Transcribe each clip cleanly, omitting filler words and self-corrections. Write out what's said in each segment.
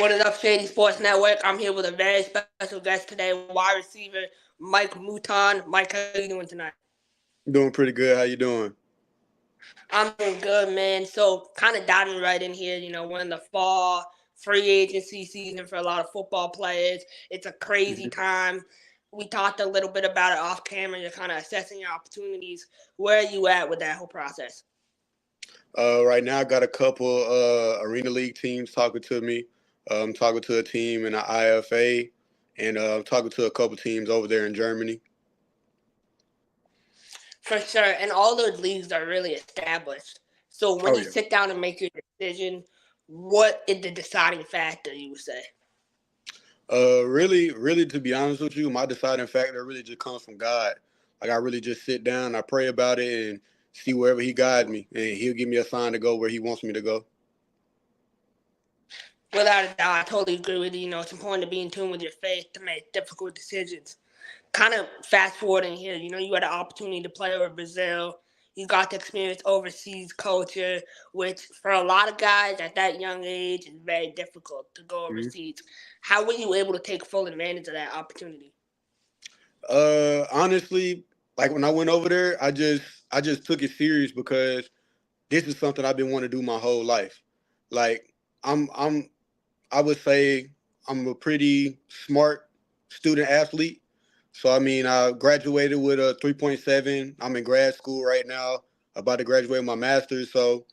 What is up, Shady Sports Network? I'm here with a very special guest today, wide receiver Mike Mouton. Mike, how you doing tonight? Doing pretty good. How you doing? I'm doing good, man. So, kind of diving right in here, we're in the fall free agency season for a lot of football players. It's a crazy Mhm. time. We talked a little bit about it off camera. You're kind of assessing your opportunities. Where are you at with that whole process? Right now, I got a couple Arena League teams talking to me. I'm talking to a team in the IFA, and I'm talking to a couple teams over there in Germany. For sure. And all those leagues are really established. So, when Oh you yeah. sit down and make your decision, what is the deciding factor, you would say? Really, to be honest with you, my deciding factor really just comes from God. Like I really just sit down, I pray about it, and see wherever He guides me, and He'll give me a sign to go where He wants me to go. Without a doubt, I totally agree with you. It's important to be in tune with your faith to make difficult decisions. Kind of fast forwarding here, you had the opportunity to play over Brazil. You got to experience overseas culture, which for a lot of guys at that young age is very difficult to go Mhm. overseas. How were you able to take full advantage of that opportunity? Honestly, like when I went over there, I just took it serious because this is something I've been wanting to do my whole life. Like I'm I would say I'm a pretty smart student athlete. So I mean I graduated with a 3.7. I'm in grad school right now, about to graduate with my master's. So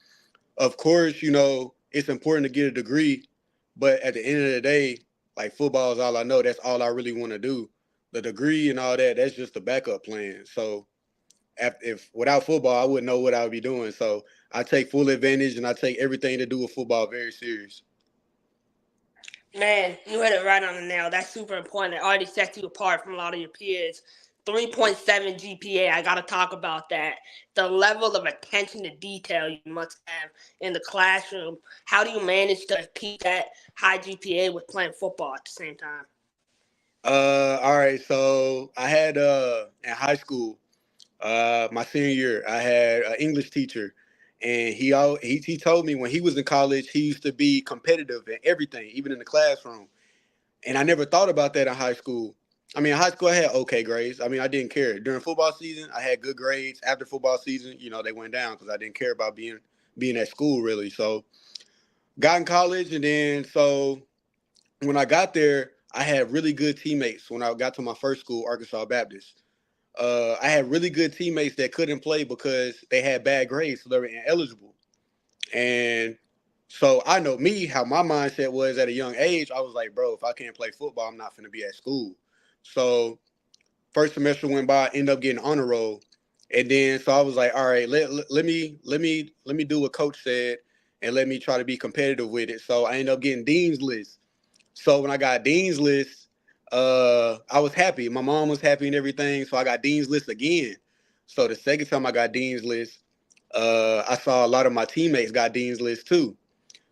of course, it's important to get a degree, but at the end of the day, like football is all I know. That's all I really want to do. The degree and all that, that's just a backup plan. So if without football, I wouldn't know what I would be doing. So I take full advantage and I take everything to do with football very serious. Man, you hit it right on the nail. That's super important. It already sets you apart from a lot of your peers. 3.7 GPA, I got to talk about that. The level of attention to detail you must have in the classroom. How do you manage to keep that high GPA with playing football at the same time? All right. So I had in high school, my senior year, I had an English teacher, and he told me when he was in college, he used to be competitive in everything, even in the classroom. And I never thought about that in high school. I mean, in high school I had okay grades. I mean, I didn't care. During football season, I had good grades. After football season, they went down because I didn't care about being at school really. So got in college, and then so when I got there, I had really good teammates. When I got to my first school, Arkansas Baptist, I had really good teammates that couldn't play because they had bad grades, so they were ineligible. And so I know me, how my mindset was at a young age. I was like, bro, if I can't play football, I'm not going to be at school. So first semester went by, ended up getting honor roll, and then so I was like, all right, let me do what coach said, and let me try to be competitive with it. So I ended up getting dean's list. So when I got dean's list, I was happy. My mom was happy and everything. So I got dean's list again. So the second time I got dean's list, I saw a lot of my teammates got dean's list too.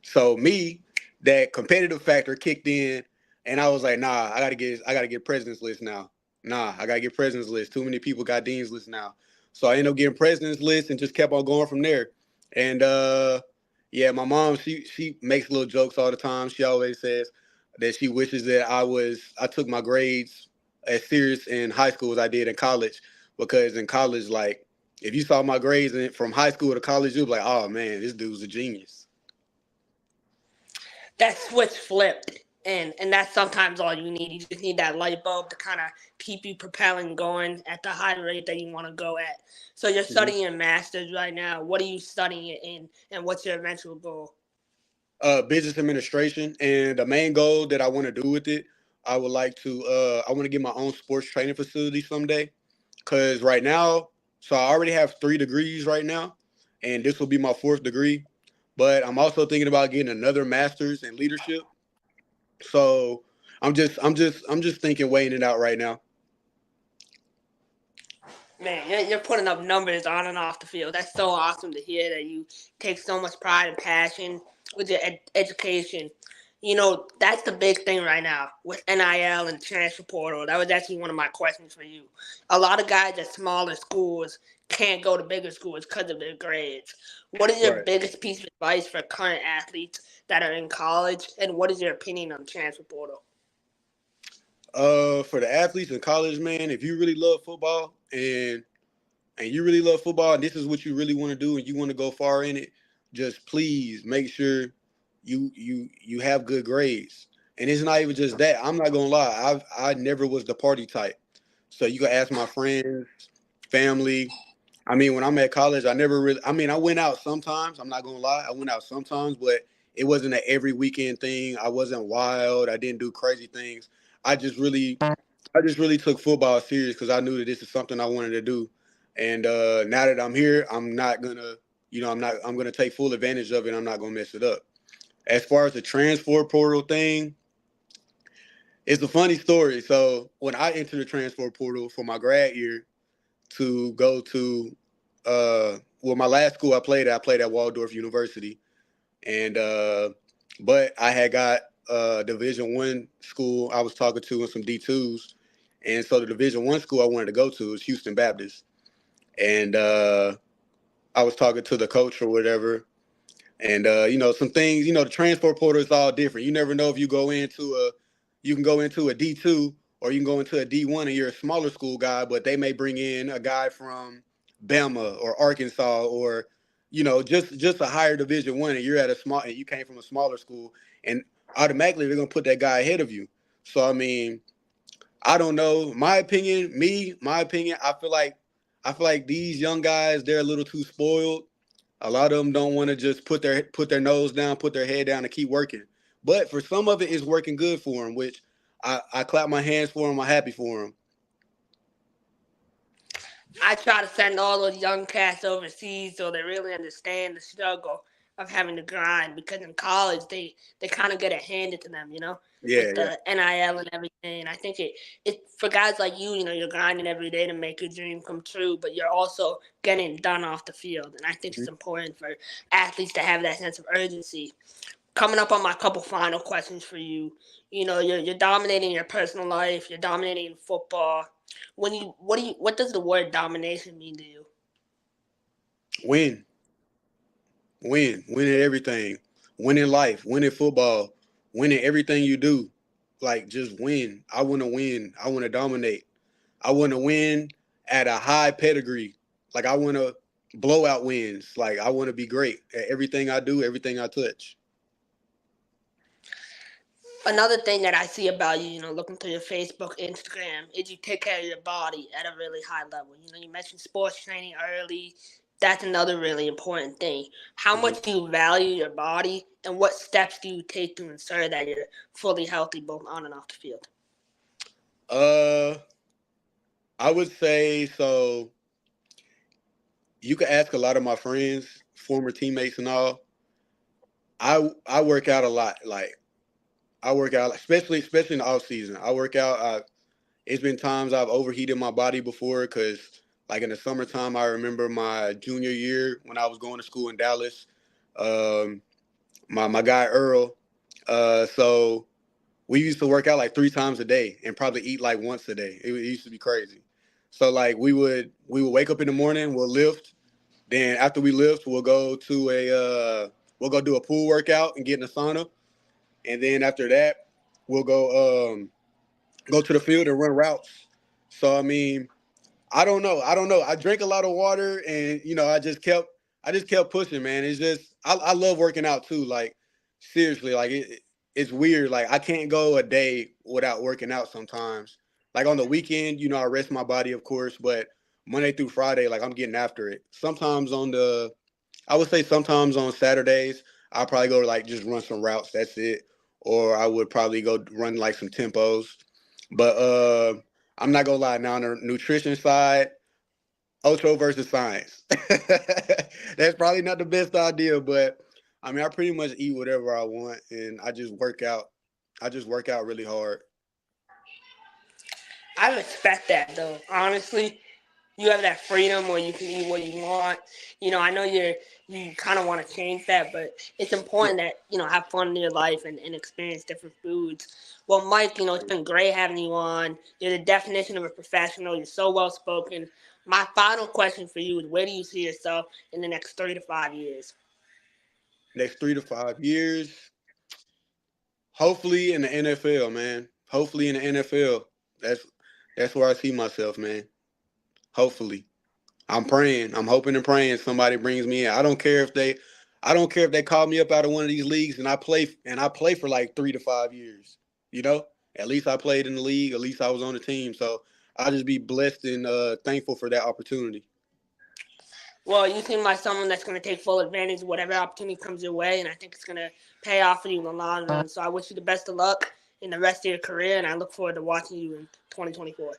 So me, that competitive factor kicked in, and I was like, nah, I gotta get president's list now. Nah, I gotta get president's list. Too many people got dean's list now. So I ended up getting president's list and just kept on going from there. And yeah, my mom, she makes little jokes all the time. She always says that she wishes that I took my grades as serious in high school as I did in college, because in college, like if you saw my grades from high school to college, you'd be like, oh man, this dude's a genius. That switch flipped. And that's sometimes all you need. You just need that light bulb to kind of keep you propelling going at the high rate that you want to go at. So you're Mhm. studying your master's right now. What are you studying it in, and what's your eventual goal? Business administration, and the main goal that I want to do with it, I want to get my own sports training facility someday. Cause right now, so I already have 3 degrees right now, and this will be my fourth degree. But I'm also thinking about getting another master's in leadership. So I'm just thinking, weighing it out right now. Man, you're putting up numbers on and off the field. That's so awesome to hear that you take so much pride and passion with your education. That's the big thing right now with NIL and transfer portal. That was actually one of my questions for you. A lot of guys at smaller schools can't go to bigger schools because of their grades. What is your Right. biggest piece of advice for current athletes that are in college, and what is your opinion on transfer portal? For the athletes in college, man, if you really love football and you really love football and this is what you really want to do and you want to go far in it, just please make sure you have good grades. And it's not even just that. I'm not gonna lie. I never was the party type. So you can ask my friends, family. I mean, when I'm at college, I never really. I mean, I went out sometimes. I'm not gonna lie. I went out sometimes, but it wasn't an every weekend thing. I wasn't wild. I didn't do crazy things. I just really, I just really took football serious because I knew that this is something I wanted to do. And now that I'm here, I'm not gonna, I'm gonna take full advantage of it. I'm not gonna mess it up. As far as the transfer portal thing, it's a funny story. So when I entered the transfer portal for my grad year to go to, my last school I played at Waldorf University, and but I had got Division I school I was talking to and some D2s, and so the Division I school I wanted to go to was Houston Baptist, and I was talking to the coach or whatever, and some things, the transfer portal is all different. You never know if you can go into a D2 or you can go into a D1 and you're a smaller school guy, but they may bring in a guy from Bama or Arkansas or just a higher Division I, and you're at a small and you came from a smaller school, and automatically they're gonna put that guy ahead of you. So I mean, I don't know. My opinion, I feel like these young guys, they're a little too spoiled. A lot of them don't want to just put their nose down, put their head down, and keep working. But for some of it, it's working good for them, which I clap my hands for them. I'm happy for them. I try to send all those young cats overseas so they really understand the struggle of having to grind, because in college they kind of get it handed to them, Yeah, with yeah. the NIL and everything. I think it for guys like you, you're grinding every day to make your dream come true, but you're also getting done off the field. And I think it's important for athletes to have that sense of urgency. Coming up on my couple final questions for you. You're dominating your personal life. You're dominating in football. What does the word domination mean to you? Win, win at everything. Win in life, win in football, win in everything you do. Like just win. I want to win. I want to dominate. I want to win at a high pedigree. Like I want to blow out wins. Like I want to be great at everything I do, everything I touch. Another thing that I see about you, looking through your Facebook, Instagram, is you take care of your body at a really high level. You mentioned sports training early. That's another really important thing. How Mhm. much do you value your body, and what steps do you take to ensure that you're fully healthy both on and off the field? Uh, I would say so. You could ask a lot of my friends, former teammates, and all. I work out a lot. Like I work out, especially in the off season. I work out. It's been times I've overheated my body before because, like in the summertime, I remember my junior year when I was going to school in Dallas. Um, my guy Earl. So we used to work out like 3 times a day and probably eat like once a day. It used to be crazy. So like we would wake up in the morning, we'll lift. Then after we lift, we'll go do a pool workout and get in the sauna. And then after that, we'll go to the field and run routes. So I mean, I don't know. I drank a lot of water, and I just kept pushing, man. It's just I love working out too. Like seriously, like it's weird. Like I can't go a day without working out sometimes. Like on the weekend, I rest my body, of course, but Monday through Friday, like I'm getting after it. I would say sometimes on Saturdays, I'll probably go like just run some routes. That's it. Or I would probably go run like some tempos. But I'm not gonna lie. Now on the nutrition side, Ultra versus science. That's probably not the best idea, but I mean, I pretty much eat whatever I want, and I just work out. I just work out really hard. I respect that, though. Honestly, you have that freedom where you can eat what you want. I know you kind of want to change that, but it's Yeah. important that have fun in your life and experience different foods. Well, Mike, it's been great having you on. You're the definition of a professional. You're so well spoken. My final question for you is: where do you see yourself in the next 3 to 5 years? Next 3 to 5 years, hopefully in the NFL, man. Hopefully in the NFL. That's where I see myself, man. Hopefully. I'm praying. I'm hoping and praying somebody brings me in. I don't care if they call me up out of one of these leagues and I play for like 3 to 5 years. You know? At least I played in the league. At least I was on the team. So I'll just be blessed and thankful for that opportunity. Well, you seem like someone that's going to take full advantage of whatever opportunity comes your way, and I think it's going to pay off for you in the long run. So I wish you the best of luck in the rest of your career, and I look forward to watching you in 2024.